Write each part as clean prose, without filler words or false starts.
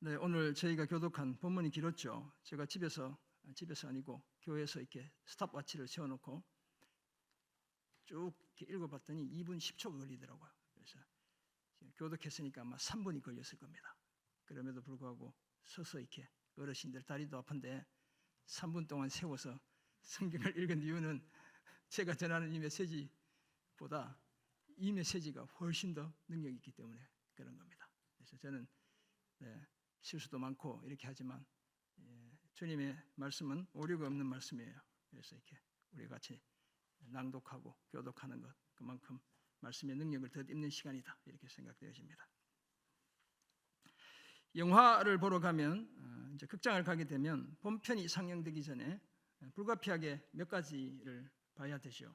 네, 오늘 저희가 교독한 본문이 길었죠. 제가 집에서 아니고 교회에서 이렇게 스탑워치를 세워놓고 쭉 이렇게 읽어봤더니 2분 10초가 걸리더라고요. 그래서 교독했으니까 아마 3분이 걸렸을 겁니다. 그럼에도 불구하고 서서 이렇게 어르신들 다리도 아픈데 3분 동안 세워서 성경을 읽은 이유는 제가 전하는 이 메시지보다 이 메시지가 훨씬 더 능력이 있기 때문에 그런 겁니다. 그래서 저는 실수도 많고 이렇게 하지만 주님의 말씀은 오류가 없는 말씀이에요. 그래서 이렇게 우리 같이 낭독하고 교독하는 것, 그만큼 말씀의 능력을 덧입는 시간이다, 이렇게 생각되어집니다. 영화를 보러 가면, 이제 극장을 가게 되면 본편이 상영되기 전에 불가피하게 몇 가지를 봐야 되죠.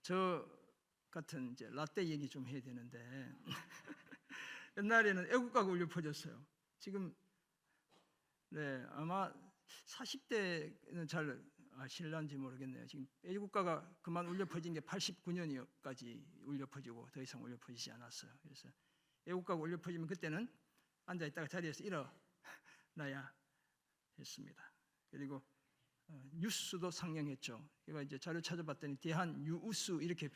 저 같은 이제 라떼 얘기 좀 해야 되는데 옛날에는 애국가가 울려 퍼졌어요. 지금 아마 40대는 잘 아실란지 모르겠네요. 지금 애국가가 그만 울려 퍼진 게 89년까지 울려 퍼지고 더 이상 울려 퍼지지 않았어요. 그래서 애국가가 울려 퍼지면 그때는 앉아 있다가 자리에서 일어나야 했습니다. 그리고 뉴스도 상영했죠. 제가 이제 자료 찾아봤더니 대한 뉴스 이렇게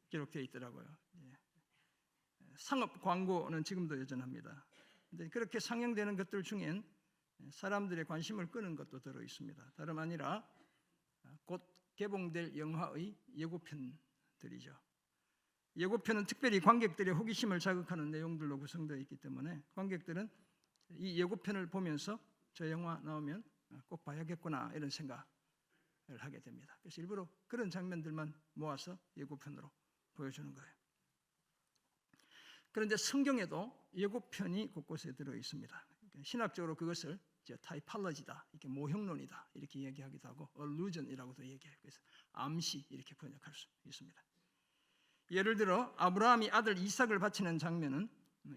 기록되어 있더라고요. 상업 광고는 지금도 여전합니다. 근데 그렇게 상영되는 것들 중엔 사람들의 관심을 끄는 것도 들어 있습니다. 다름 아니라 곧 개봉될 영화의 예고편들이죠. 예고편은 특별히 관객들의 호기심을 자극하는 내용들로 구성되어 있기 때문에 관객들은 이 예고편을 보면서 저 영화 나오면 꼭 봐야겠구나 이런 생각을 하게 됩니다. 그래서 일부러 그런 장면들만 모아서 예고편으로 보여주는 거예요. 그런데 성경에도 예고편이 곳곳에 들어 있습니다. 신학적으로 그것을 이제 타이팔러지다, 이렇게 모형론이다 이렇게 얘기하기도 하고 allusion이라고도 얘기해요. 그래서 암시 이렇게 번역할 수 있습니다. 예를 들어 아브라함이 아들 이삭을 바치는 장면은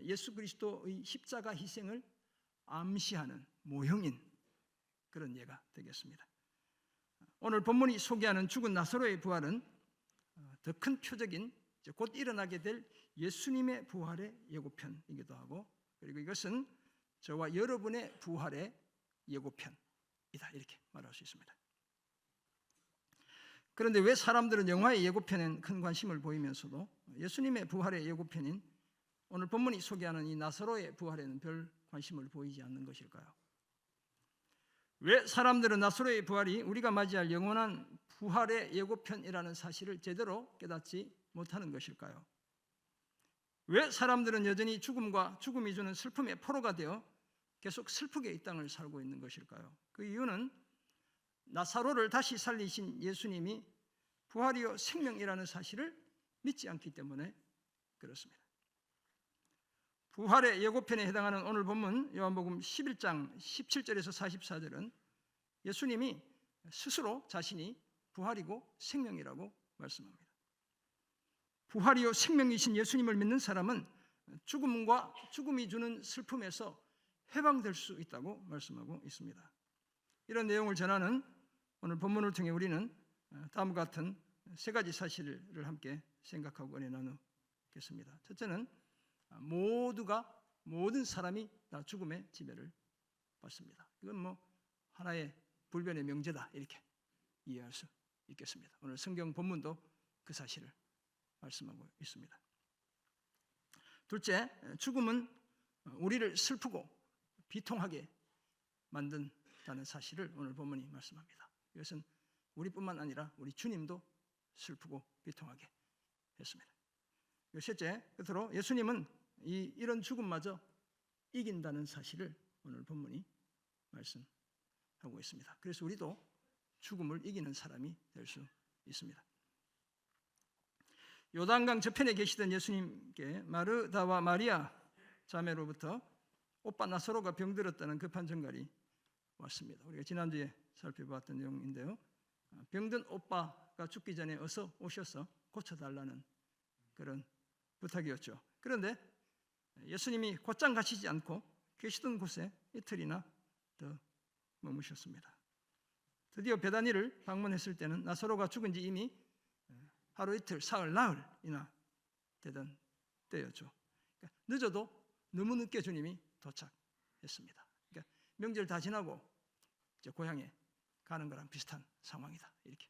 예수 그리스도의 십자가 희생을 암시하는 모형인 그런 예가 되겠습니다. 오늘 본문이 소개하는 죽은 나사로의 부활은 더 큰 표적인 곧 일어나게 될 예수님의 부활의 예고편이기도 하고, 그리고 이것은 저와 여러분의 부활의 예고편이다 이렇게 말할 수 있습니다. 그런데 왜 사람들은 영화의 예고편엔 큰 관심을 보이면서도 예수님의 부활의 예고편인 오늘 본문이 소개하는 이 나사로의 부활에는 별 관심을 보이지 않는 것일까요? 왜 사람들은 나사로의 부활이 우리가 맞이할 영원한 부활의 예고편이라는 사실을 제대로 깨닫지 못하는 것일까요? 왜 사람들은 여전히 죽음과 죽음이 주는 슬픔의 포로가 되어 계속 슬프게 이 땅을 살고 있는 것일까요? 그 이유는 나사로를 다시 살리신 예수님이 부활이요 생명이라는 사실을 믿지 않기 때문에 그렇습니다. 부활의 예고편에 해당하는 오늘 본문 요한복음 11장 17절에서 44절은 예수님이 스스로 자신이 부활이고 생명이라고 말씀합니다. 부활이요 생명이신 예수님을 믿는 사람은 죽음과 죽음이 주는 슬픔에서 해방될 수 있다고 말씀하고 있습니다. 이런 내용을 전하는 오늘 본문을 통해 우리는 다음과 같은 세 가지 사실을 함께 생각하고 은혜 나누겠습니다. 첫째는 모든 사람이 다 죽음의 지배를 받습니다. 이건 하나의 불변의 명제다 이렇게 이해할 수 있겠습니다. 오늘 성경 본문도 그 사실을 말씀하고 있습니다. 둘째, 죽음은 우리를 슬프고 비통하게 만든다는 사실을 오늘 본문이 말씀합니다. 이것은 우리뿐만 아니라 우리 주님도 슬프고 비통하게 했습니다. 셋째, 끝으로 예수님은 이런 죽음마저 이긴다는 사실을 오늘 본문이 말씀하고 있습니다. 그래서 우리도 죽음을 이기는 사람이 될 수 있습니다. 요단강 저편에 계시던 예수님께 마르다와 마리아 자매로부터 오빠 나사로가 병들었다는 급한 전갈이 왔습니다. 우리가 지난주에 살펴봤던 내용인데요. 병든 오빠가 죽기 전에 어서 오셔서 고쳐달라는 그런 부탁이었죠. 그런데 예수님이 곧장 가시지 않고 계시던 곳에 이틀이나 더 머무셨습니다. 드디어 베다니를 방문했을 때는 나사로가 죽은 지 이미 하루 이틀, 사흘, 나흘이나 되던 때였죠. 그러니까 늦어도 너무 늦게 주님이 도착했습니다. 그러니까 명절 다 지나고 이제 고향에 가는 거랑 비슷한 상황이다, 이렇게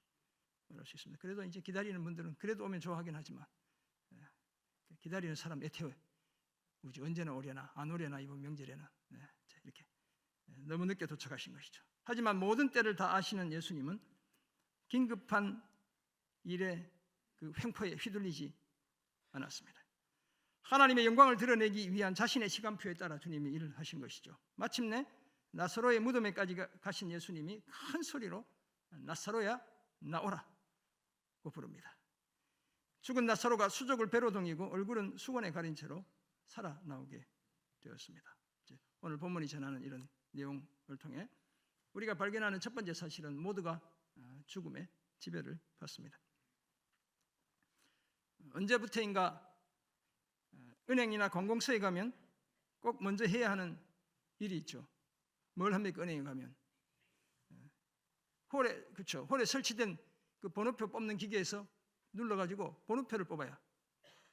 말할 수 있습니다. 그래도 이제 기다리는 분들은 그래도 오면 좋아하긴 하지만, 기다리는 사람 애태워 언제나 오려나 안 오려나 이번 명절에는, 이렇게 너무 늦게 도착하신 것이죠. 하지만 모든 때를 다 아시는 예수님은 긴급한 일에 그 횡포에 휘둘리지 않았습니다. 하나님의 영광을 드러내기 위한 자신의 시간표에 따라 주님이 일을 하신 것이죠. 마침내 나사로의 무덤에까지 가신 예수님이 큰 소리로 나사로야 나오라고 부릅니다. 죽은 나사로가 수족을 배로 동이고 얼굴은 수건에 가린 채로 살아나오게 되었습니다. 오늘 본문이 전하는 이런 내용을 통해 우리가 발견하는 첫 번째 사실은 모두가 죽음의 지배를 받습니다. 언제부터인가 은행이나 관공서에 가면 꼭 먼저 해야 하는 일이 있죠. 뭘 합니까? 은행에 가면 홀에 설치된 그 번호표 뽑는 기계에서 눌러가지고 번호표를 뽑아야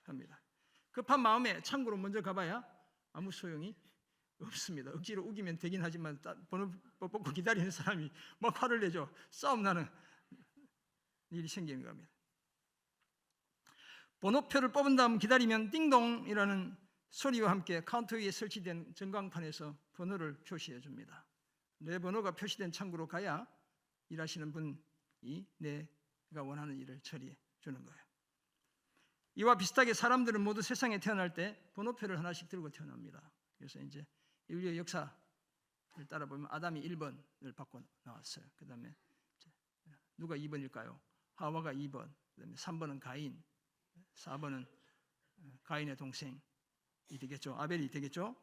합니다. 급한 마음에 창구로 먼저 가봐야 아무 소용이 없습니다. 억지로 우기면 되긴 하지만 번호표 뽑고 기다리는 사람이 막 화를 내죠. 싸움 나는 일이 생기는 겁니다. 번호표를 뽑은 다음 기다리면 띵동이라는 소리와 함께 카운터 위에 설치된 전광판에서 번호를 표시해 줍니다. 내 번호가 표시된 창구로 가야 일하시는 분이 내가 원하는 일을 처리해 주는 거예요. 이와 비슷하게 사람들은 모두 세상에 태어날 때 번호표를 하나씩 들고 태어납니다. 그래서 이제 인류의 역사를 따라 보면 아담이 1번을 받고 나왔어요. 그 다음에 누가 2번일까요? 하와가 2번, 그 다음에 3번은 가인, 4번은 가인의 동생이 되겠죠. 아벨이 되겠죠.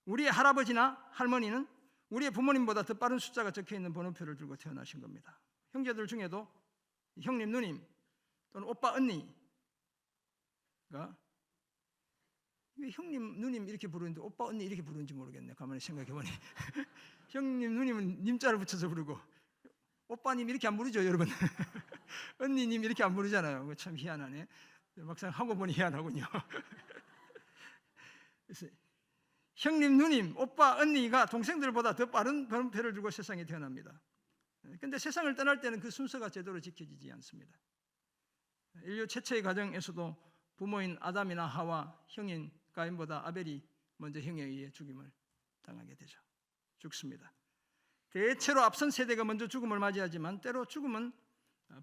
우리의 할아버지나 할머니는 우리의 부모님보다 더 빠른 숫자가 적혀있는 번호표를 들고 태어나신 겁니다. 형제들 중에도 형님, 누님 또는 오빠, 언니가 왜 형님, 누님 이렇게 부르는데 오빠, 언니 이렇게 부르는지 모르겠네. 가만히 생각해보니 형님, 누님은 님자를 붙여서 부르고 오빠님 이렇게 안 부르죠, 여러분. 언니님 이렇게 안 부르잖아요. 참 희한하네. 막상 하고 보니 희한하군요. 그래서 형님, 누님, 오빠, 언니가 동생들보다 더 빠른 번호표를 들고 세상에 태어납니다. 그런데 세상을 떠날 때는 그 순서가 제대로 지켜지지 않습니다. 인류 최초의 가정에서도 부모인 아담이나 하와, 형인 가인보다 아벨이 먼저 형에 의해 죽임을 당하게 되죠. 죽습니다. 대체로 앞선 세대가 먼저 죽음을 맞이하지만 때로 죽음은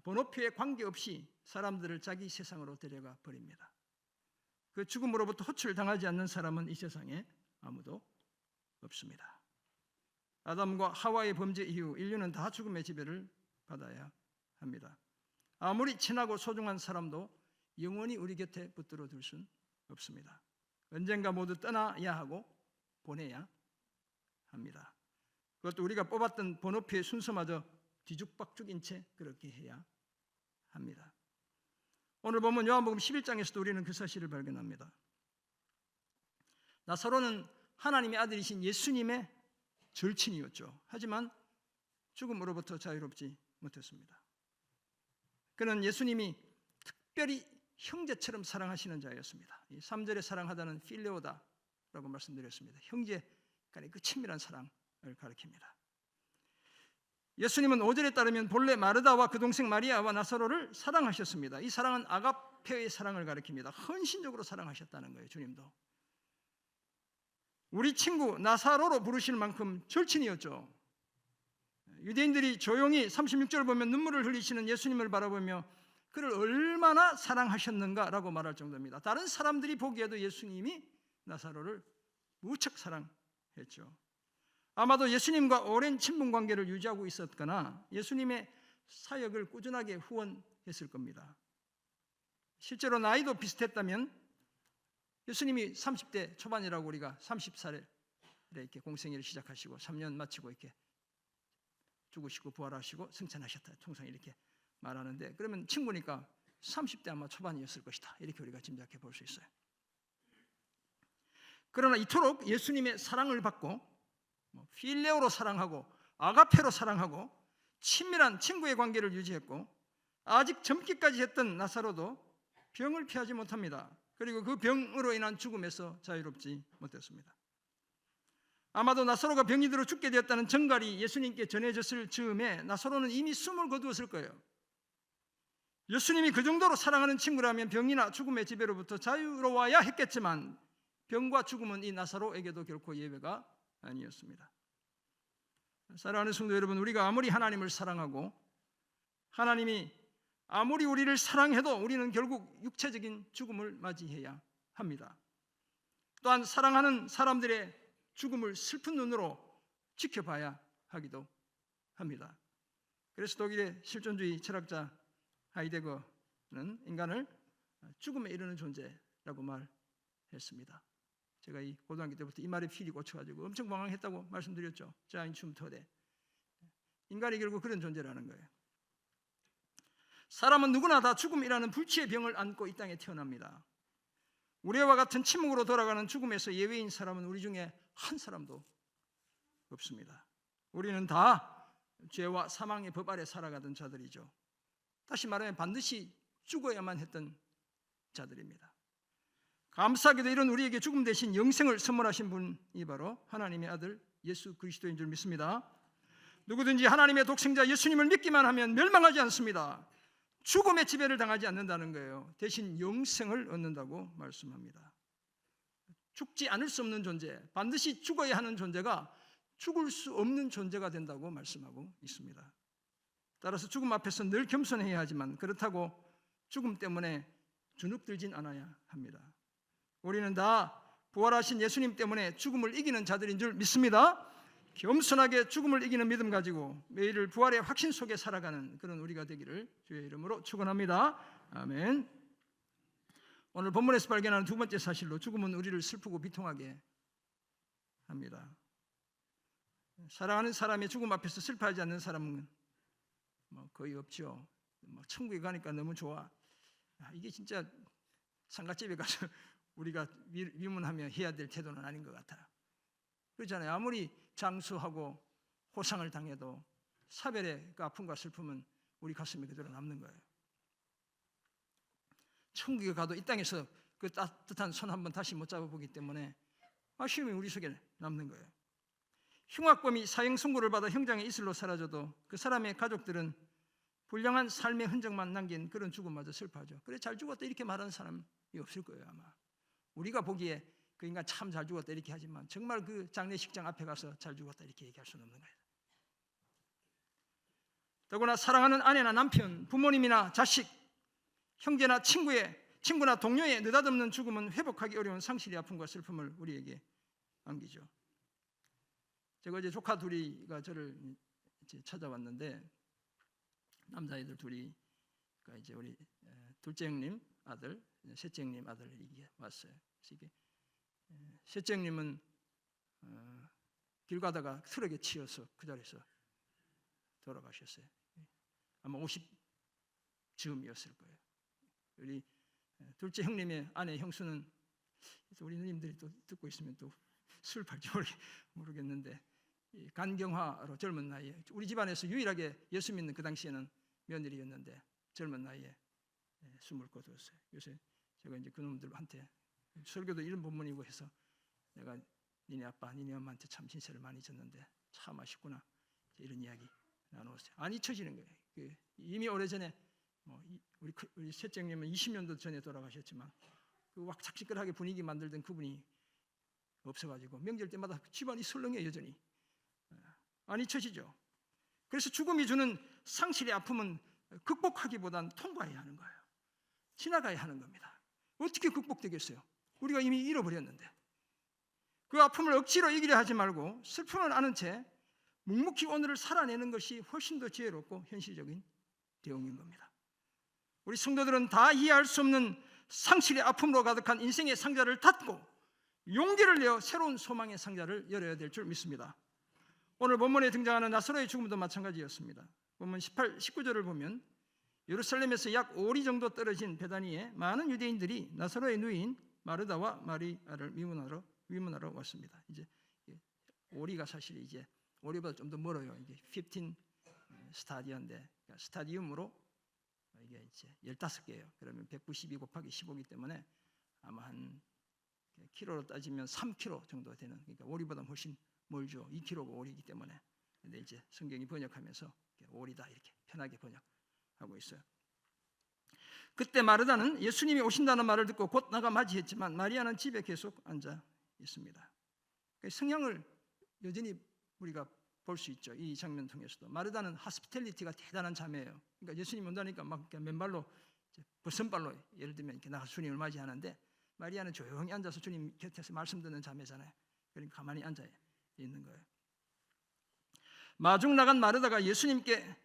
번호표에 관계없이 사람들을 자기 세상으로 데려가 버립니다. 그 죽음으로부터 호출당하지 않는 사람은 이 세상에 아무도 없습니다. 아담과 하와의 범죄 이후 인류는 다 죽음의 지배를 받아야 합니다. 아무리 친하고 소중한 사람도 영원히 우리 곁에 붙들어 둘 수는 없습니다. 언젠가 모두 떠나야 하고 보내야 합니다. 그것도 우리가 뽑았던 번호표의 순서마저 뒤죽박죽인 채 그렇게 해야 합니다. 오늘 보면 요한복음 11장에서도 우리는 그 사실을 발견합니다. 나사로는 하나님의 아들이신 예수님의 절친이었죠. 하지만 죽음으로부터 자유롭지 못했습니다. 그는 예수님이 특별히 형제처럼 사랑하시는 자였습니다. 3절에 사랑하다는 필레오다라고 말씀드렸습니다. 형제 간의 그 친밀한 사랑을 가리킵니다. 예수님은 5절에 따르면 본래 마르다와 그 동생 마리아와 나사로를 사랑하셨습니다. 이 사랑은 아가페의 사랑을 가리킵니다. 헌신적으로 사랑하셨다는 거예요. 주님도 우리 친구 나사로로 부르실 만큼 절친이었죠. 유대인들이 조용히 36절을 보면 눈물을 흘리시는 예수님을 바라보며 그를 얼마나 사랑하셨는가라고 말할 정도입니다. 다른 사람들이 보기에도 예수님이 나사로를 무척 사랑했죠. 아마도 예수님과 오랜 친분 관계를 유지하고 있었거나 예수님의 사역을 꾸준하게 후원했을 겁니다. 실제로 나이도 비슷했다면 예수님이 30대 초반이라고 우리가 30살에 이렇게 공생애를 시작하시고 3년 마치고 이렇게 죽으시고 부활하시고 승천하셨다. 통상 이렇게 말하는데 그러면 친구니까 30대 아마 초반이었을 것이다. 이렇게 우리가 짐작해 볼 수 있어요. 그러나 이토록 예수님의 사랑을 받고 필레오로 사랑하고 아가페로 사랑하고 친밀한 친구의 관계를 유지했고 아직 젊기까지 했던 나사로도 병을 피하지 못합니다. 그리고 그 병으로 인한 죽음에서 자유롭지 못했습니다. 아마도 나사로가 병이 들어 죽게 되었다는 정갈이 예수님께 전해졌을 즈음에 나사로는 이미 숨을 거두었을 거예요. 예수님이 그 정도로 사랑하는 친구라면 병이나 죽음의 지배로부터 자유로워야 했겠지만 병과 죽음은 이 나사로에게도 결코 예외가 아니었습니다. 사랑하는 성도 여러분, 우리가 아무리 하나님을 사랑하고 하나님이 아무리 우리를 사랑해도 우리는 결국 육체적인 죽음을 맞이해야 합니다. 또한 사랑하는 사람들의 죽음을 슬픈 눈으로 지켜봐야 하기도 합니다. 그래서 독일의 실존주의 철학자 하이데거는 인간을 죽음에 이르는 존재라고 말했습니다. 제가 이 고등학교 때부터 이 말에 필이 꽂혀가지고 엄청 방황했다고 말씀드렸죠. 자인춤터대. 인간이 결국 그런 존재라는 거예요. 사람은 누구나 다 죽음이라는 불치의 병을 안고 이 땅에 태어납니다. 우리와 같은 침묵으로 돌아가는 죽음에서 예외인 사람은 우리 중에 한 사람도 없습니다. 우리는 다 죄와 사망의 법 아래 살아가던 자들이죠. 다시 말하면 반드시 죽어야만 했던 자들입니다. 감사하게도 이런 우리에게 죽음 대신 영생을 선물하신 분이 바로 하나님의 아들 예수 그리스도인 줄 믿습니다. 누구든지 하나님의 독생자 예수님을 믿기만 하면 멸망하지 않습니다. 죽음의 지배를 당하지 않는다는 거예요. 대신 영생을 얻는다고 말씀합니다. 죽지 않을 수 없는 존재, 반드시 죽어야 하는 존재가 죽을 수 없는 존재가 된다고 말씀하고 있습니다. 따라서 죽음 앞에서 늘 겸손해야 하지만 그렇다고 죽음 때문에 주눅들진 않아야 합니다. 우리는 다 부활하신 예수님 때문에 죽음을 이기는 자들인 줄 믿습니다. 겸손하게 죽음을 이기는 믿음 가지고 매일을 부활의 확신 속에 살아가는 그런 우리가 되기를 주의 이름으로 축원합니다. 아멘. 오늘 본문에서 발견하는 두 번째 사실로 죽음은 우리를 슬프고 비통하게 합니다. 사랑하는 사람의 죽음 앞에서 슬퍼하지 않는 사람은 거의 없죠. 천국에 가니까 너무 좋아. 이게 진짜 상가집에 가서 우리가 위문하며 해야 될 태도는 아닌 것 같아요. 그렇잖아요. 아무리 장수하고 호상을 당해도 사별의 그 아픔과 슬픔은 우리 가슴에 그대로 남는 거예요. 천국에 가도 이 땅에서 그 따뜻한 손 한번 다시 못 잡아보기 때문에 아쉬움이 우리 속에 남는 거예요. 흉악범이 사형 선고를 받아 형장의 이슬로 사라져도 그 사람의 가족들은 불량한 삶의 흔적만 남긴 그런 죽음마저 슬퍼하죠. 그래 잘 죽었다 이렇게 말하는 사람이 없을 거예요. 아마 우리가 보기에 그 인간 참 잘 죽었다 이렇게 하지만 정말 그 장례식장 앞에 가서 잘 죽었다 이렇게 얘기할 수는 없는 거예요. 더구나 사랑하는 아내나 남편, 부모님이나 자식, 형제나 친구나 동료의 느닷없는 죽음은 회복하기 어려운 상실의 아픔과 슬픔을 우리에게 안기죠. 제가 어제 조카 둘이가 저를 이제 찾아왔는데 남자애들 둘이 이제 우리 둘째 형님 아들, 셋째 형님 아들 이게 왔어요. 이게 셋째 형님은 길 가다가 트럭에 치여서 그 자리에서 돌아가셨어요. 아마 50즈음이었을 거예요. 우리 둘째 형님의 아내 형수는 우리 누님들이 또 듣고 있으면 또 술 팔지 모르겠는데 간경화로 젊은 나이에 우리 집안에서 유일하게 예수 믿는 그 당시에는 며느리였는데 젊은 나이에 숨을 거두었어요. 요새 제가 이제 그놈들한테 설교도 이런 본문이고 해서 내가 니네 아빠, 니네 엄마한테 참 진세를 많이 졌는데 참 아쉽구나 이런 이야기 나누었어요. 안 잊혀지는 거예요. 이미 오래전에 우리 셋째 형님은 20년도 전에 돌아가셨지만 그 왁작지껄하게 분위기 만들던 그분이 없어가지고 명절 때마다 집안이 설렁해요. 여전히 안 잊혀지죠. 그래서 죽음이 주는 상실의 아픔은 극복하기보단 통과해야 하는 거예요. 지나가야 하는 겁니다. 어떻게 극복되겠어요? 우리가 이미 잃어버렸는데. 그 아픔을 억지로 이기려 하지 말고 슬픔을 아는 채 묵묵히 오늘을 살아내는 것이 훨씬 더 지혜롭고 현실적인 대응인 겁니다. 우리 성도들은 다 이해할 수 없는 상실의 아픔으로 가득한 인생의 상자를 닫고 용기를 내어 새로운 소망의 상자를 열어야 될 줄 믿습니다. 오늘 본문에 등장하는 나사로의 죽음도 마찬가지였습니다. 본문 18, 19절을 보면 예루살렘에서 약 5리 정도 떨어진 베다니에 많은 유대인들이 나사로의 누이인 마르다와 마리아를 위문하러 왔습니다. 이제 5리가 사실 이제 5리보다 좀 더 멀어요. 이게 15 스타디언데 스타디움으로 이게 이제 15개예요. 그러면 192 곱하기 15이기 때문에 아마 한 키로로 따지면 3km 정도 되는, 그러니까 오리보다 훨씬 멀죠. 2km가 오리이기 때문에. 근데 이제 성경이 번역하면서 오리다 이렇게 편하게 번역하고 있어요. 그때 마르다는 예수님이 오신다는 말을 듣고 곧 나가 맞이했지만 마리아는 집에 계속 앉아 있습니다. 성향을 여전히 우리가 볼 수 있죠. 이 장면 통해서도 마르다는 하스피텔리티가 대단한 자매예요. 그러니까 예수님 온다니까 막 맨발로 벗은발로 예를 들면 이렇게 나가서 주님을 맞이하는데, 마리아는 조용히 앉아서 주님 곁에서 말씀 듣는 자매잖아요. 그러니까 가만히 앉아 있는 거예요. 마중 나간 마르다가 예수님께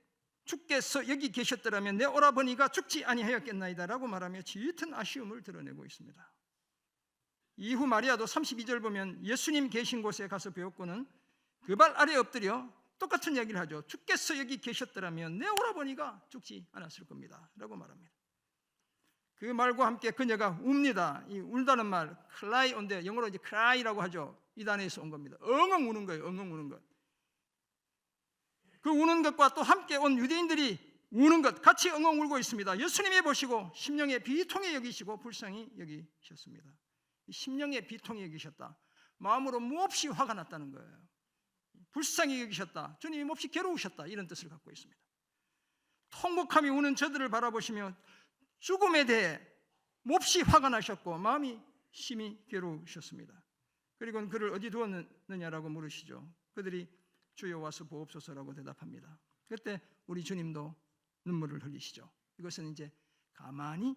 주께서 여기 계셨더라면 내 오라버니가 죽지 아니하였겠나이다라고 말하며 짙은 아쉬움을 드러내고 있습니다. 이후 마리아도 32절 보면 예수님 계신 곳에 가서 배웠고는 그 발 아래 엎드려 똑같은 이야기를 하죠. 주께서 여기 계셨더라면 내 오라버니가 죽지 않았을 겁니다 라고 말합니다. 그 말과 함께 그녀가 웁니다. 이 울다는 말 cry 온데 영어로 이제 cry라고 하죠. 이 단어에서 온 겁니다. 엉엉 우는 거예요. 엉엉 우는 것. 그 우는 것과 또 함께 온 유대인들이 우는 것 같이 엉엉 울고 있습니다. 예수님이 보시고 심령의 비통히 여기시고 불쌍히 여기셨습니다. 심령의 비통히 여기셨다. 마음으로 몹시 화가 났다는 거예요. 불쌍히 여기셨다. 주님이 몹시 괴로우셨다. 이런 뜻을 갖고 있습니다. 통곡함이 우는 저들을 바라보시며 죽음에 대해 몹시 화가 나셨고 마음이 심히 괴로우셨습니다. 그리고 그를 어디 두었느냐라고 물으시죠. 그들이 주여 와서 보옵소서라고 대답합니다. 그때 우리 주님도 눈물을 흘리시죠. 이것은 이제 가만히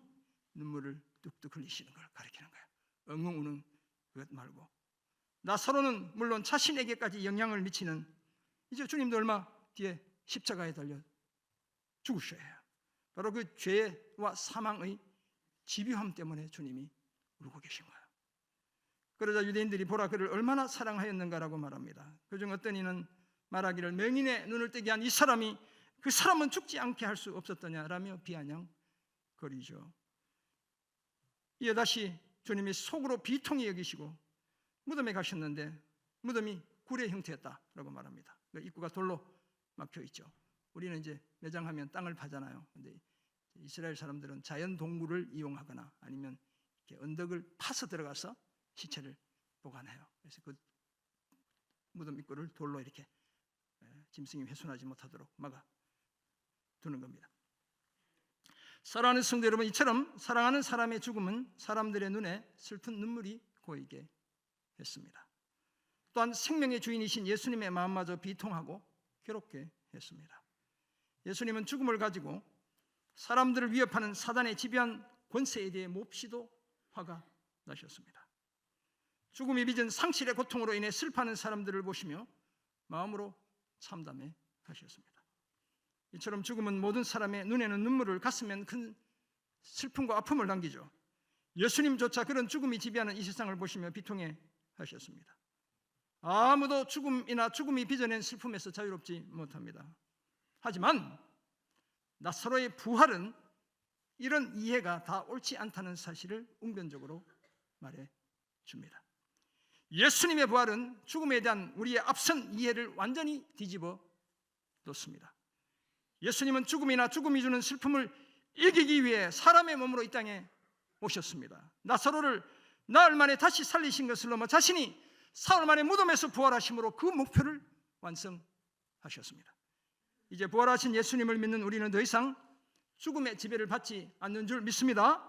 눈물을 뚝뚝 흘리시는 걸 가리키는 거예요. 엉엉 우는 것 말고, 나사로는 물론 자신에게까지 영향을 미치는, 이제 주님도 얼마 뒤에 십자가에 달려 죽으셔야 해요. 바로 그 죄와 사망의 집요함 때문에 주님이 울고 계신 거예요. 그러자 유대인들이 보라 그를 얼마나 사랑하였는가라고 말합니다. 그중 어떤 이는 말하기를 맹인의 눈을 뜨게 한 이 사람이 그 사람은 죽지 않게 할 수 없었더냐라며 비아냥거리죠. 이에 다시 주님이 속으로 비통히 여기시고 무덤에 가셨는데 무덤이 굴의 형태였다라고 말합니다. 입구가 돌로 막혀 있죠. 우리는 이제 매장하면 땅을 파잖아요. 근데 이스라엘 사람들은 자연 동굴을 이용하거나 아니면 이렇게 언덕을 파서 들어가서 시체를 보관해요. 그래서 그 무덤 입구를 돌로 이렇게 짐승이 훼손하지 못하도록 막아 두는 겁니다. 사랑하는 성도 여러분, 이처럼 사랑하는 사람의 죽음은 사람들의 눈에 슬픈 눈물이 고이게 했습니다. 또한 생명의 주인이신 예수님의 마음마저 비통하고 괴롭게 했습니다. 예수님은 죽음을 가지고 사람들을 위협하는 사단의 지배한 권세에 대해 몹시도 화가 나셨습니다. 죽음이 빚은 상실의 고통으로 인해 슬퍼하는 사람들을 보시며 마음으로 참담해 하셨습니다. 이처럼 죽음은 모든 사람의 눈에는 눈물을, 가슴엔 큰 슬픔과 아픔을 남기죠. 예수님조차 그런 죽음이 지배하는 이 세상을 보시며 비통해 하셨습니다. 아무도 죽음이나 죽음이 빚어낸 슬픔에서 자유롭지 못합니다. 하지만 나사로의 부활은 이런 이해가 다 옳지 않다는 사실을 웅변적으로 말해 줍니다. 예수님의 부활은 죽음에 대한 우리의 앞선 이해를 완전히 뒤집어 놓습니다. 예수님은 죽음이나 죽음이 주는 슬픔을 이기기 위해 사람의 몸으로 이 땅에 오셨습니다. 나사로를 나흘 만에 다시 살리신 것을 넘어 자신이 사흘 만에 무덤에서 부활하심으로 그 목표를 완성하셨습니다. 이제 부활하신 예수님을 믿는 우리는 더 이상 죽음의 지배를 받지 않는 줄 믿습니다.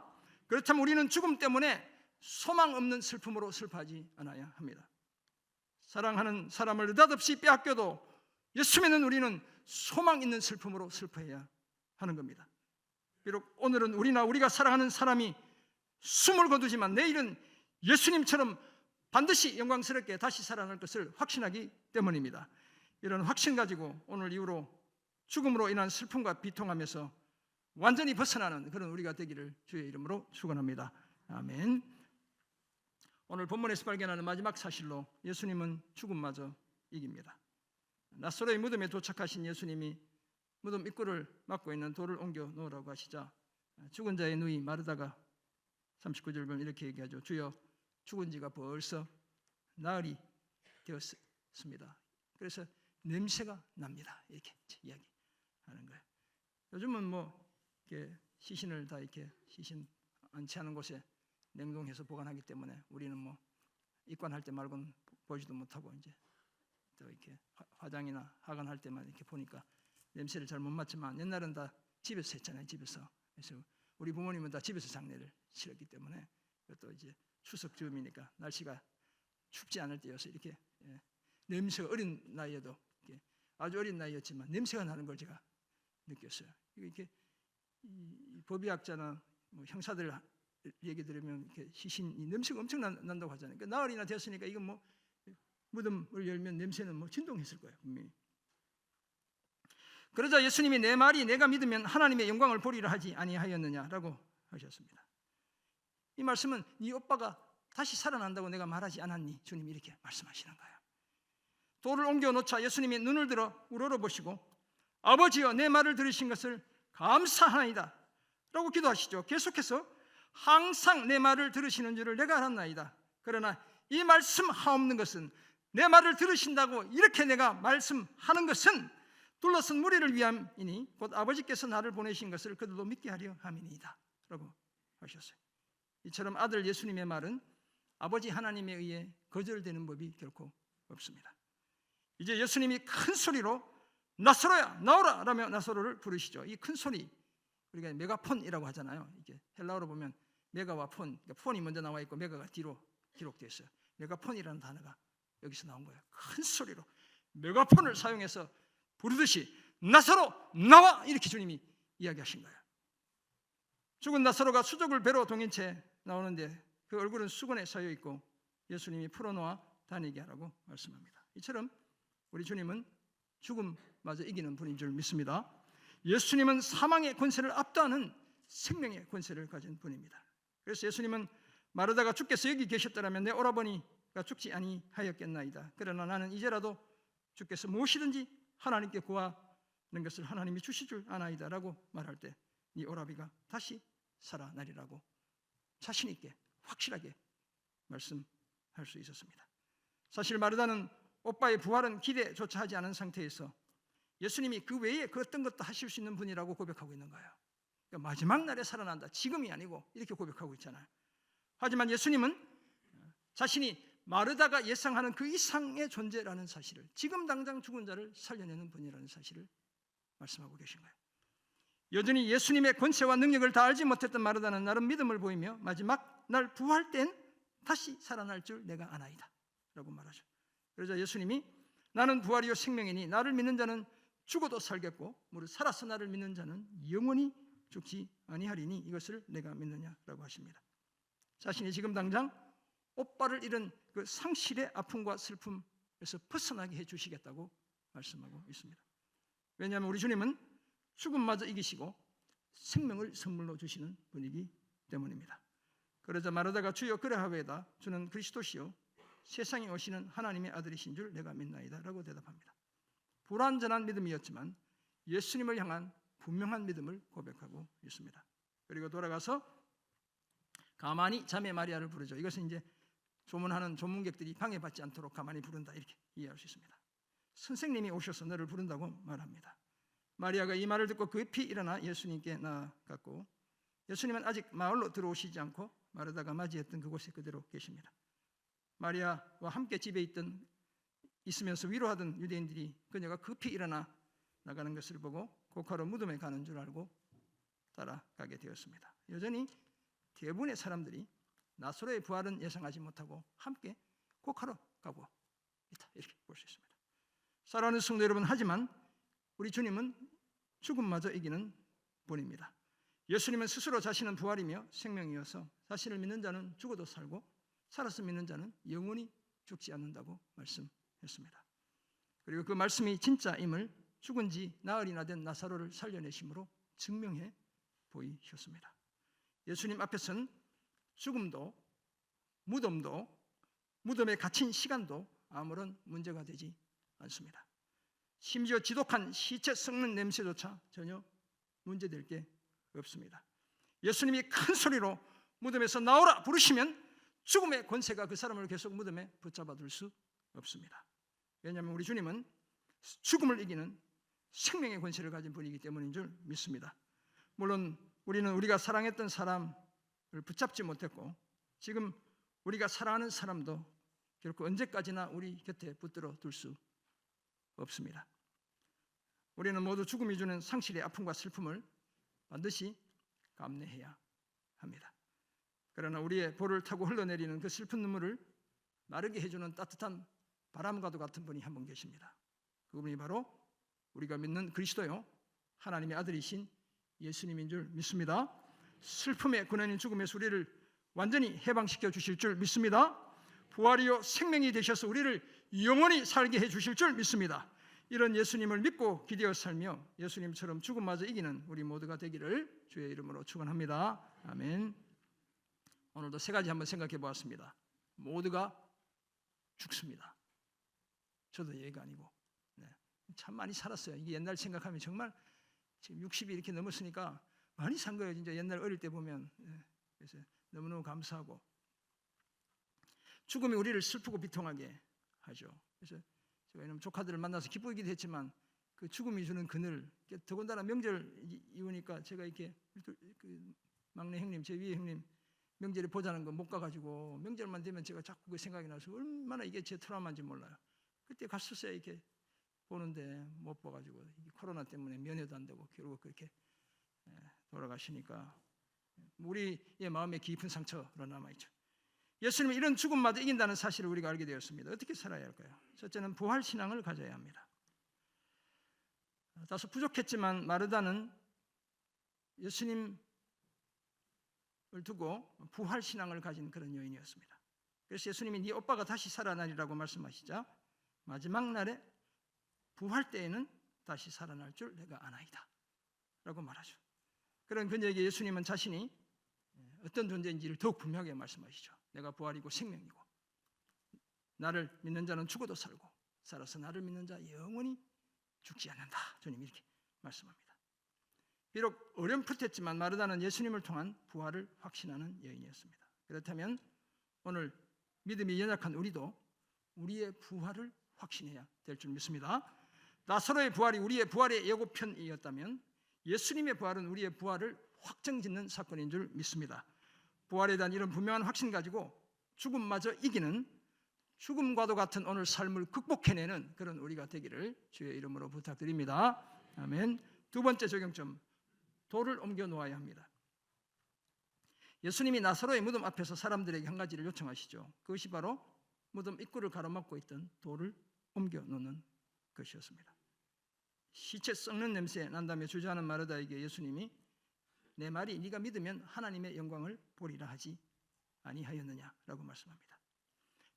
그렇다면 우리는 죽음 때문에 소망 없는 슬픔으로 슬퍼하지 않아야 합니다. 사랑하는 사람을 느닷없이 빼앗겨도 예수 믿는 우리는 소망 있는 슬픔으로 슬퍼해야 하는 겁니다. 비록 오늘은 우리가 사랑하는 사람이 숨을 거두지만 내일은 예수님처럼 반드시 영광스럽게 다시 살아날 것을 확신하기 때문입니다. 이런 확신 가지고 오늘 이후로 죽음으로 인한 슬픔과 비통함에서 완전히 벗어나는 그런 우리가 되기를 주의 이름으로 축원합니다. 아멘. 오늘 본문에서 발견하는 마지막 사실로 예수님은 죽음마저 이깁니다. 나사로의 무덤에 도착하신 예수님이 무덤 입구를 막고 있는 돌을 옮겨 놓으라고 하시자 죽은 자의 누이 마르다가 39절 보면 이렇게 얘기하죠. 주여, 죽은 지가 벌써 나흘이 되었습니다. 그래서 냄새가 납니다. 이렇게 이야기하는 거예요. 요즘은 뭐 이렇게 시신을 다 이렇게 시신 안치하는 곳에 냉동해서 보관하기 때문에 우리는 뭐 입관할 때 말고는 보지도 못하고 이제 또 이렇게 화장이나 하관할 때만 이렇게 보니까 냄새를 잘 못 맡지만 옛날은 다 집에서 했잖아요. 집에서. 그래서 우리 부모님은 다 집에서 장례를 치렀기 때문에 또 이제 추석 즈음이니까 날씨가 춥지 않을 때여서 이렇게 냄새가 어린 나이에도 이렇게 아주 어린 나이였지만 냄새가 나는 걸 제가 느꼈어요. 이렇게 법의학자나 뭐 형사들 얘기 들으면 이렇게 시신이 냄새가 엄청 난다고 하잖아요. 그러니까 나흘이나 됐으니까 이건 뭐 무덤을 열면 냄새는 뭐 진동했을 거예요, 분명히. 그러자 예수님이 내 말이 내가 믿으면 하나님의 영광을 보리라 하지 아니하였느냐라고 하셨습니다. 이 말씀은 네 오빠가 다시 살아난다고 내가 말하지 않았니? 주님이 이렇게 말씀하시는 거예요. 돌을 옮겨 놓자 예수님이 눈을 들어 우러러보시고 아버지여 내 말을 들으신 것을 감사하나이다 라고 기도하시죠. 계속해서 항상 내 말을 들으시는 줄을 내가 알았나이다. 그러나 이 말씀 하옵는 것은 내 말을 들으신다고 이렇게 내가 말씀하는 것은 둘러선 무리를 위함이니 곧 아버지께서 나를 보내신 것을 그들도 믿게 하려 함이니이다 라고 하셨어요. 이처럼 아들 예수님의 말은 아버지 하나님에 의해 거절되는 법이 결코 없습니다. 이제 예수님이 큰 소리로 나사로야 나오라 라며 나사로를 부르시죠. 이 큰 소리 우리가 메가폰이라고 하잖아요. 이게 헬라어로 보면 메가와 폰, 그러니까 폰이 먼저 나와 있고 메가가 뒤로 기록되어 있어요. 메가폰이라는 단어가 여기서 나온 거예요. 큰 소리로 메가폰을 사용해서 부르듯이 나사로 나와 이렇게 주님이 이야기하신 거예요. 죽은 나사로가 수족을 배로 동인 채 나오는데 그 얼굴은 수건에 쌓여 있고 예수님이 풀어놓아 다니게 하라고 말씀합니다. 이처럼 우리 주님은 죽음마저 이기는 분인 줄 믿습니다. 예수님은 사망의 권세를 압도하는 생명의 권세를 가진 분입니다. 그래서 예수님은 마르다가 주께서 여기 계셨더라면 내 오라버니가 죽지 아니하였겠나이다. 그러나 나는 이제라도 주께서 무엇이든지 하나님께 구하는 것을 하나님이 주실 줄 아나이다 라고 말할 때 이 오라비가 다시 살아나리라고 자신 있게 확실하게 말씀할 수 있었습니다. 사실 마르다는 오빠의 부활은 기대조차 하지 않은 상태에서 예수님이 그 외에 그 어떤 것도 하실 수 있는 분이라고 고백하고 있는 거예요. 그러니까 마지막 날에 살아난다, 지금이 아니고 이렇게 고백하고 있잖아요. 하지만 예수님은 자신이 마르다가 예상하는 그 이상의 존재라는 사실을, 지금 당장 죽은 자를 살려내는 분이라는 사실을 말씀하고 계신 거예요. 여전히 예수님의 권세와 능력을 다 알지 못했던 마르다는 나름 믿음을 보이며 마지막 날 부활 땐 다시 살아날 줄 내가 아나이다 라고 말하죠. 그러자 예수님이 나는 부활이요 생명이니 나를 믿는 자는 죽어도 살겠고 무릇 살아서 나를 믿는 자는 영원히 죽지 아니하리니 이것을 내가 믿느냐라고 하십니다. 자신이 지금 당장 오빠를 잃은 그 상실의 아픔과 슬픔에서 벗어나게 해주시겠다고 말씀하고 있습니다. 왜냐하면 우리 주님은 죽음마저 이기시고 생명을 선물로 주시는 분이기 때문입니다. 그러자 마르다가 주여 그러하오이다 주는 그리스도시요 세상에 오시는 하나님의 아들이신 줄 내가 믿나이다 라고 대답합니다. 불완전한 믿음이었지만 예수님을 향한 분명한 믿음을 고백하고 있습니다. 그리고 돌아가서 가만히 자매 마리아를 부르죠. 이것은 이제 조문하는 조문객들이 방해받지 않도록 가만히 부른다 이렇게 이해할 수 있습니다. 선생님이 오셔서 너를 부른다고 말합니다. 마리아가 이 말을 듣고 급히 일어나 예수님께 나아갔고 예수님은 아직 마을로 들어오시지 않고 마르다가 맞이했던 그곳에 그대로 계십니다. 마리아와 함께 집에 있으면서 위로하던 유대인들이 그녀가 급히 일어나 나가는 것을 보고 고카로 무덤에 가는 줄 알고 따라가게 되었습니다. 여전히 대부분의 사람들이 나사로의 부활은 예상하지 못하고 함께 고카로 가고 있다 이렇게 볼 수 있습니다. 사랑하는 성도 여러분, 하지만 우리 주님은 죽음마저 이기는 분입니다. 예수님은 스스로 자신은 부활이며 생명이어서 자신을 믿는 자는 죽어도 살고 살아서 믿는 자는 영원히 죽지 않는다고 말씀했습니다. 그리고 그 말씀이 진짜임을 죽은 지 나흘이나 된 나사로를 살려내심으로 증명해 보이셨습니다. 예수님 앞에서는 죽음도 무덤도 무덤에 갇힌 시간도 아무런 문제가 되지 않습니다. 심지어 지독한 시체 썩는 냄새조차 전혀 문제될 게 없습니다. 예수님이 큰 소리로 무덤에서 나오라 부르시면 죽음의 권세가 그 사람을 계속 무덤에 붙잡아둘 수 없습니다. 왜냐하면 우리 주님은 죽음을 이기는 생명의 권세를 가진 분이기 때문인 줄 믿습니다. 물론 우리는 우리가 사랑했던 사람을 붙잡지 못했고 지금 우리가 사랑하는 사람도 결코 언제까지나 우리 곁에 붙들어 둘 수 없습니다. 우리는 모두 죽음이 주는 상실의 아픔과 슬픔을 반드시 감내해야 합니다. 그러나 우리의 볼을 타고 흘러내리는 그 슬픈 눈물을 마르게 해주는 따뜻한 바람과도 같은 분이 한 분 계십니다. 그분이 바로 우리가 믿는 그리스도요 하나님의 아들이신 예수님인 줄 믿습니다. 슬픔의 근원인 죽음에서 우리를 완전히 해방시켜 주실 줄 믿습니다. 부활이요 생명이 되셔서 우리를 영원히 살게 해 주실 줄 믿습니다. 이런 예수님을 믿고 기대어 살며 예수님처럼 죽음마저 이기는 우리 모두가 되기를 주의 이름으로 축원합니다. 아멘. 오늘도 세 가지 한번 생각해 보았습니다. 모두가 죽습니다. 저도 예가 아니고 참 많이 살았어요. 이게 옛날 생각하면 정말 지금 60이 이렇게 넘었으니까 많이 산 거예요. 진짜 옛날 어릴 때 보면. 그래서 너무너무 감사하고 죽음이 우리를 슬프고 비통하게 하죠. 그래서 제가 이놈 조카들을 만나서 기쁘기도 했지만 그 죽음이 주는 그늘, 더군다나 명절 이후니까 제가 이렇게 그 막내 형님, 제 위에 형님 명절에 보자는 거 못 가가지고 명절만 되면 제가 자꾸 그 생각이 나서 얼마나 이게 제 트라우마인지 몰라요. 그때 갔었어야 이렇게 보는데 못 봐가지고 코로나 때문에 면회도 안 되고 결국 그렇게 돌아가시니까 우리의 마음에 깊은 상처로 남아있죠. 예수님은 이런 죽음마저 이긴다는 사실을 우리가 알게 되었습니다. 어떻게 살아야 할까요? 첫째는 부활신앙을 가져야 합니다. 다소 부족했지만 마르다는 예수님을 두고 부활신앙을 가진 그런 여인이었습니다. 그래서 예수님이 네 오빠가 다시 살아나리라고 말씀하시자 마지막 날에 부활 때에는 다시 살아날 줄 내가 아나이다 라고 말하죠. 그런 그녀에게 예수님은 자신이 어떤 존재인지를 더욱 분명하게 말씀하시죠. 내가 부활이고 생명이고 나를 믿는 자는 죽어도 살고 살아서 나를 믿는 자 영원히 죽지 않는다. 주님 이렇게 말씀합니다. 비록 어렴풋했지만 마르다는 예수님을 통한 부활을 확신하는 여인이었습니다. 그렇다면 오늘 믿음이 연약한 우리도 우리의 부활을 확신해야 될 줄 믿습니다. 나사로의 부활이 우리의 부활의 예고편이었다면 예수님의 부활은 우리의 부활을 확정짓는 사건인 줄 믿습니다. 부활에 대한 이런 분명한 확신 가지고 죽음마저 이기는 죽음과도 같은 오늘 삶을 극복해내는 그런 우리가 되기를 주의 이름으로 부탁드립니다. 아멘. 두 번째 적용점, 돌을 옮겨 놓아야 합니다. 예수님이 나사로의 무덤 앞에서 사람들에게 한 가지를 요청하시죠. 그것이 바로 무덤 입구를 가로막고 있던 돌을 옮겨 놓는 것이었습니다. 시체 썩는 냄새 난다며 주저하는 마르다에게 예수님이 내 말이 네가 믿으면 하나님의 영광을 보리라 하지 아니하였느냐라고 말씀합니다.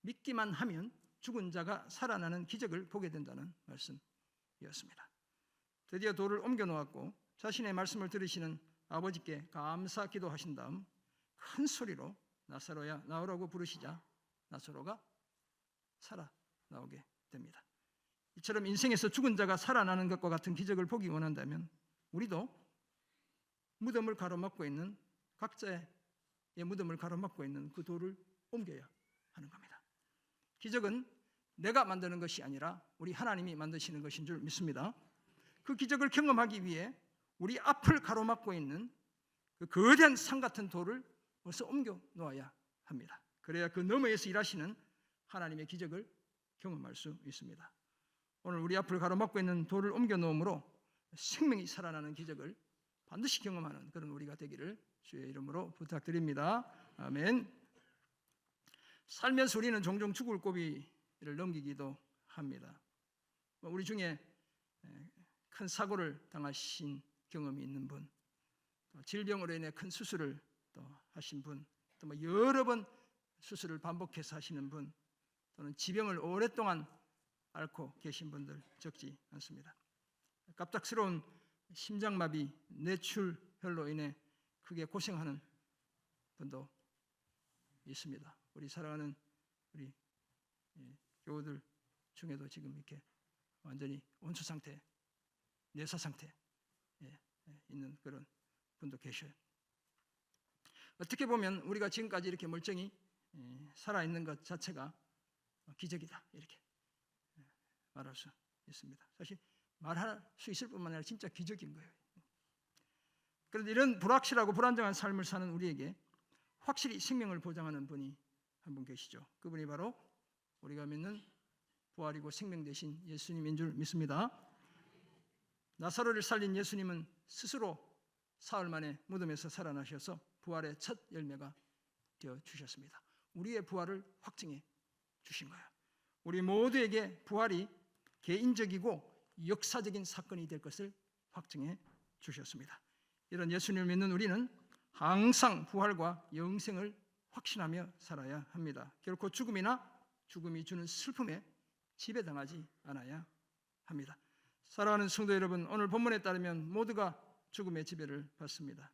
믿기만 하면 죽은 자가 살아나는 기적을 보게 된다는 말씀이었습니다. 드디어 돌을 옮겨 놓았고 자신의 말씀을 들으시는 아버지께 감사 기도하신 다음 큰 소리로 나사로야 나오라고 부르시자 나사로가 살아나오게 됩니다. 이처럼 인생에서 죽은 자가 살아나는 것과 같은 기적을 보기 원한다면 우리도 무덤을 가로막고 있는 각자의 무덤을 가로막고 있는 그 돌을 옮겨야 하는 겁니다. 기적은 내가 만드는 것이 아니라 우리 하나님이 만드시는 것인 줄 믿습니다. 그 기적을 경험하기 위해 우리 앞을 가로막고 있는 그 거대한 산 같은 돌을 어서 옮겨 놓아야 합니다. 그래야 그 너머에서 일하시는 하나님의 기적을 경험할 수 있습니다. 오늘 우리 앞을 가로막고 있는 돌을 옮겨 놓음으로 생명이 살아나는 기적을 반드시 경험하는 그런 우리가 되기를 주의 이름으로 부탁드립니다. 아멘. 살면서 우리는 종종 죽을 고비를 넘기기도 합니다. 우리 중에 큰 사고를 당하신 경험이 있는 분, 질병으로 인해 큰 수술을 또 하신 분, 또 여러 번 수술을 반복해서 하시는 분, 또는 지병을 오랫동안 앓고 계신 분들 적지 않습니다. 갑작스러운 심장마비, 뇌출혈로 인해 크게 고생하는 분도 있습니다. 우리 사랑하는 우리 교우들 중에도 지금 이렇게 완전히 온수 상태, 뇌사 상태에 있는 그런 분도 계셔요. 어떻게 보면 우리가 지금까지 이렇게 멀쩡히 살아있는 것 자체가 기적이다 이렇게 말할 수 있습니다. 사실 말할 수 있을 뿐만 아니라 진짜 기적인 거예요. 그런데 이런 불확실하고 불안정한 삶을 사는 우리에게 확실히 생명을 보장하는 분이 한 분 계시죠. 그분이 바로 우리가 믿는 부활이고 생명 되신 예수님인 줄 믿습니다. 나사로를 살린 예수님은 스스로 사흘 만에 무덤에서 살아나셔서 부활의 첫 열매가 되어 주셨습니다. 우리의 부활을 확증해 주신 거예요. 우리 모두에게 부활이 개인적이고 역사적인 사건이 될 것을 확증해 주셨습니다. 이런 예수님을 믿는 우리는 항상 부활과 영생을 확신하며 살아야 합니다. 결코 죽음이나 죽음이 주는 슬픔에 지배당하지 않아야 합니다. 사랑하는 성도 여러분, 오늘 본문에 따르면 모두가 죽음의 지배를 받습니다.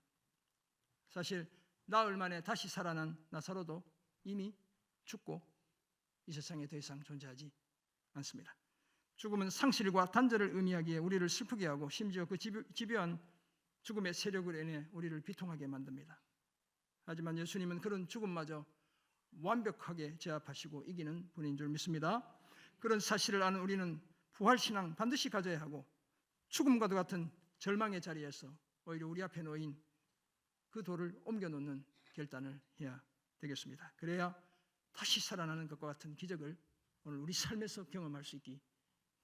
사실 나흘 만에 다시 살아난 나사로도 이미 죽고 이 세상에 더 이상 존재하지 않습니다. 죽음은 상실과 단절을 의미하기에 우리를 슬프게 하고 심지어 그 집요한 죽음의 세력으로 인해 우리를 비통하게 만듭니다. 하지만 예수님은 그런 죽음마저 완벽하게 제압하시고 이기는 분인 줄 믿습니다. 그런 사실을 아는 우리는 부활신앙 반드시 가져야 하고 죽음과도 같은 절망의 자리에서 오히려 우리 앞에 놓인 그 돌을 옮겨놓는 결단을 해야 되겠습니다. 그래야 다시 살아나는 것과 같은 기적을 오늘 우리 삶에서 경험할 수 있기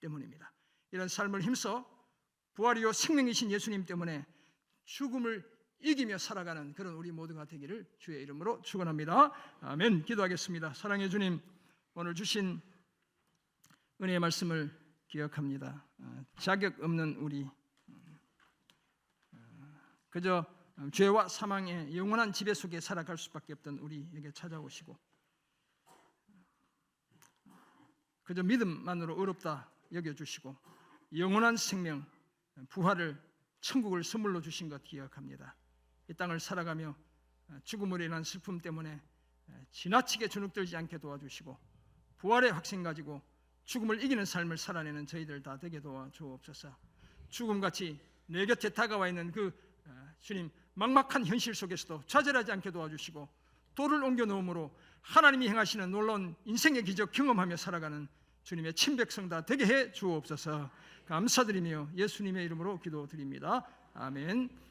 때문입니다. 이런 삶을 힘써 부활이요 생명이신 예수님 때문에 죽음을 이기며 살아가는 그런 우리 모두가 되기를 주의 이름으로 축원합니다. 아멘. 기도하겠습니다. 사랑의 주님, 오늘 주신 은혜의 말씀을 기억합니다. 자격 없는 우리, 그저 죄와 사망의 영원한 지배 속에 살아갈 수밖에 없던 우리에게 찾아오시고 그저 믿음만으로 어렵다 여겨주시고 영원한 생명, 부활을, 천국을 선물로 주신 것 기억합니다. 이 땅을 살아가며 죽음으로 인한 슬픔 때문에 지나치게 주눅들지 않게 도와주시고 부활의 확신 가지고 죽음을 이기는 삶을 살아내는 저희들 다 되게 도와주옵소서. 죽음같이 내 곁에 다가와 있는 그 주님 막막한 현실 속에서도 좌절하지 않게 도와주시고 돌을 옮겨 놓음으로 하나님이 행하시는 놀라운 인생의 기적 경험하며 살아가는 주님의 친백성 다 되게 해 주옵소서. 감사드리며 예수님의 이름으로 기도드립니다. 아멘.